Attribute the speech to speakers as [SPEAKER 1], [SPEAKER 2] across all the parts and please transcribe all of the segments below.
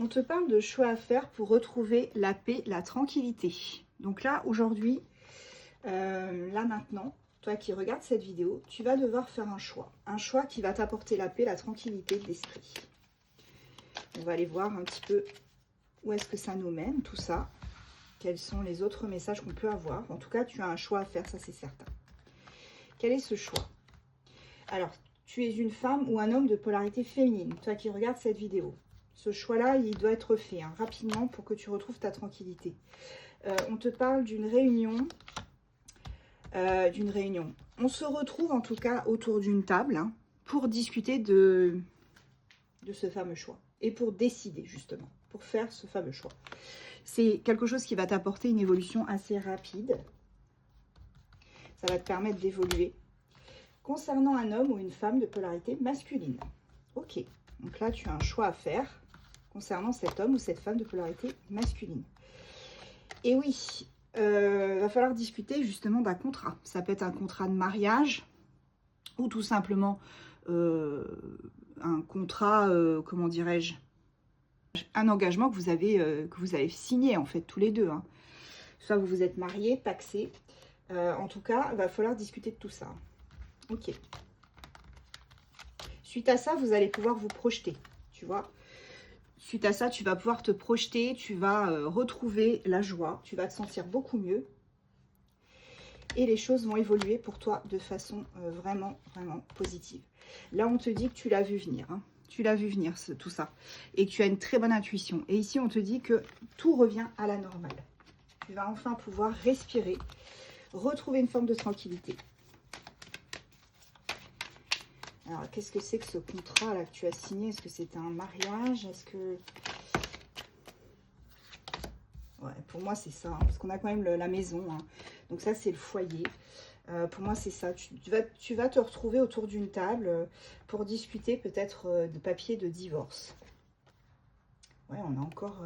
[SPEAKER 1] On te parle de choix à faire pour retrouver la paix, la tranquillité. Donc là, aujourd'hui, là maintenant, toi qui regardes cette vidéo, tu vas devoir faire un choix. Un choix qui va t'apporter la paix, la tranquillité de l'esprit. On va aller voir un petit peu où est-ce que ça nous mène, tout ça. Quels sont les autres messages qu'on peut avoir. En tout cas, tu as un choix à faire, ça c'est certain. Quel est ce choix? Alors, tu es une femme ou un homme de polarité féminine, toi qui regardes cette vidéo. Ce choix-là, il doit être fait rapidement pour que tu retrouves ta tranquillité. On te parle d'une réunion. On se retrouve en tout cas autour d'une table pour discuter de ce fameux choix. Et pour décider justement, pour faire ce fameux choix. C'est quelque chose qui va t'apporter une évolution assez rapide. Ça va te permettre d'évoluer. Concernant un homme ou une femme de polarité masculine. Ok, donc là tu as un choix à faire concernant cet homme ou cette femme de polarité masculine. Et oui, va falloir discuter justement d'un contrat. Ça peut être un contrat de mariage ou tout simplement un contrat, comment dirais-je, un engagement que vous avez signé en fait tous les deux. Soit vous vous êtes mariés, pacsés. En tout cas, il va falloir discuter de tout ça. Ok. Suite à ça, vous allez pouvoir vous projeter, tu vois. Suite à ça, tu vas pouvoir te projeter, tu vas retrouver la joie, tu vas te sentir beaucoup mieux. Et les choses vont évoluer pour toi de façon vraiment, vraiment positive. Là, on te dit que tu l'as vu venir. Tu l'as vu venir, tout ça. Et que tu as une très bonne intuition. Et ici, on te dit que tout revient à la normale. Tu vas enfin pouvoir respirer, retrouver une forme de tranquillité. Alors, qu'est-ce que c'est que ce contrat là que tu as signé? Est-ce que c'est un mariage? Est-ce que... Ouais, pour moi, c'est ça. Parce qu'on a quand même la maison. Donc ça, c'est le foyer. Pour moi, c'est ça. Tu vas te retrouver autour d'une table pour discuter peut-être de papier de divorce. Ouais, on a encore...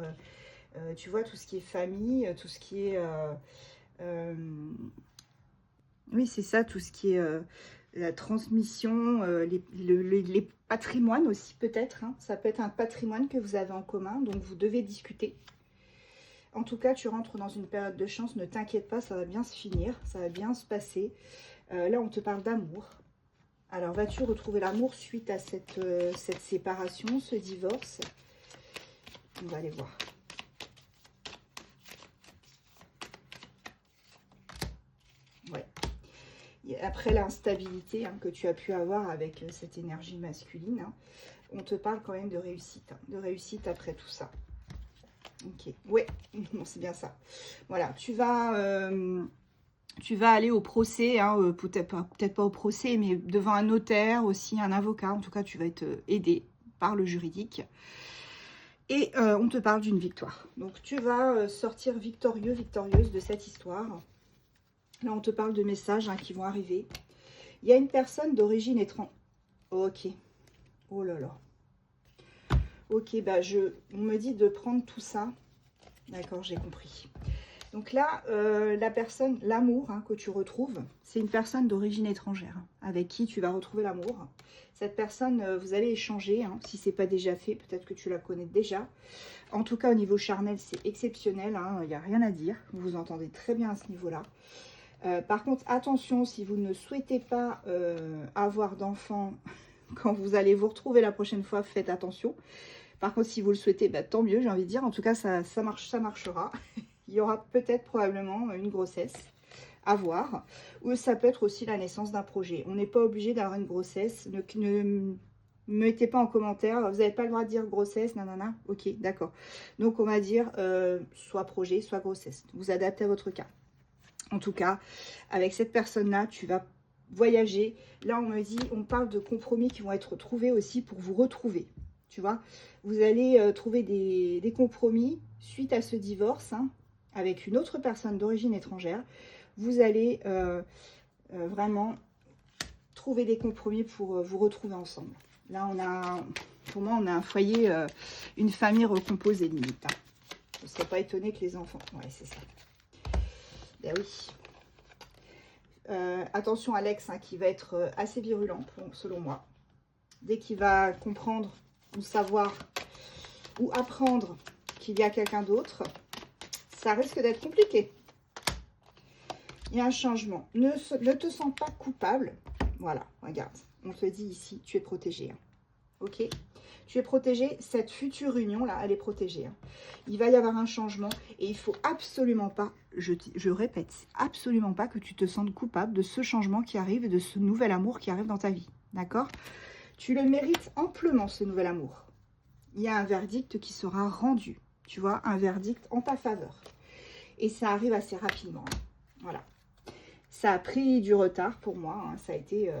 [SPEAKER 1] tu vois, tout ce qui est famille, tout ce qui est... oui, c'est ça, tout ce qui est... la transmission, les patrimoines aussi peut-être. Ça peut être un patrimoine que vous avez en commun, donc vous devez discuter. En tout cas, tu rentres dans une période de chance, ne t'inquiète pas, ça va bien se finir, ça va bien se passer. Là, on te parle d'amour. Alors, vas-tu retrouver l'amour suite à cette séparation, ce divorce? On va aller voir. Ouais. Après l'instabilité que tu as pu avoir avec cette énergie masculine, on te parle quand même de réussite après tout ça. Ok, ouais, bon, c'est bien ça. Voilà, tu vas aller au procès, peut-être pas au procès, mais devant un notaire aussi, un avocat. En tout cas, tu vas être aidé par le juridique. Et on te parle d'une victoire. Donc, tu vas sortir victorieux, victorieuse de cette histoire. Là, on te parle de messages qui vont arriver. Il y a une personne d'origine étrangère. Ok. Oh là là. Ok, bah on me dit de prendre tout ça. D'accord, j'ai compris. Donc là, la personne, l'amour que tu retrouves, c'est une personne d'origine étrangère avec qui tu vas retrouver l'amour. Cette personne, vous allez échanger, si ce n'est pas déjà fait, peut-être que tu la connais déjà. En tout cas, au niveau charnel, c'est exceptionnel, il n'y a rien à dire. Vous vous entendez très bien à ce niveau-là. Par contre, attention, si vous ne souhaitez pas avoir d'enfants quand vous allez vous retrouver la prochaine fois, faites attention. Par contre, si vous le souhaitez, tant mieux, j'ai envie de dire. En tout cas, ça marchera. Il y aura peut-être probablement une grossesse à voir. Ou ça peut être aussi la naissance d'un projet. On n'est pas obligé d'avoir une grossesse. Ne mettez pas en commentaire. Vous n'avez pas le droit de dire grossesse, nanana. Ok, d'accord. Donc, on va dire soit projet, soit grossesse. Vous adaptez à votre cas. En tout cas, avec cette personne-là, tu vas voyager. Là, on parle de compromis qui vont être trouvés aussi pour vous retrouver. Tu vois, vous allez trouver des compromis suite à ce divorce avec une autre personne d'origine étrangère. Vous allez vraiment trouver des compromis pour vous retrouver ensemble. Là, pour moi, on a un foyer, une famille recomposée limite. Je ne serais pas étonnée que les enfants... Ouais, c'est ça. Ben oui. Attention à l'ex qui va être assez virulent selon moi. Dès qu'il va comprendre ou savoir ou apprendre qu'il y a quelqu'un d'autre, ça risque d'être compliqué. Il y a un changement. Ne te sens pas coupable. Voilà, regarde. On te dit ici, tu es protégé. Hein. Ok? Tu es protégé. Cette future union-là, elle est protégée. Hein. Il va y avoir un changement et il faut absolument pas, je répète, absolument pas que tu te sentes coupable de ce changement qui arrive et de ce nouvel amour qui arrive dans ta vie. D'accord? Tu le mérites amplement, ce nouvel amour. Il y a un verdict qui sera rendu. Tu vois, un verdict en ta faveur. Et ça arrive assez rapidement. Hein. Voilà. Ça a pris du retard pour moi. Hein. Ça a été...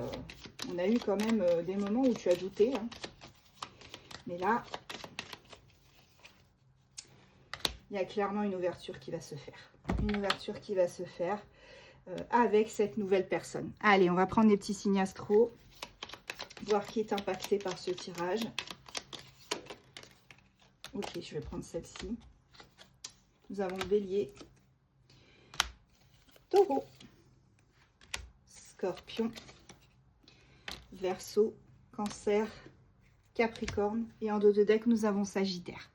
[SPEAKER 1] on a eu quand même des moments où tu as douté. Hein. Mais là, il y a clairement une ouverture qui va se faire. Une ouverture qui va se faire avec cette nouvelle personne. Allez, on va prendre des petits signes astro. Voir qui est impacté par ce tirage. Ok, je vais prendre celle-ci. Nous avons le Bélier, Taureau, Scorpion, Verseau, Cancer, Capricorne. Et en dos de deck, nous avons Sagittaire.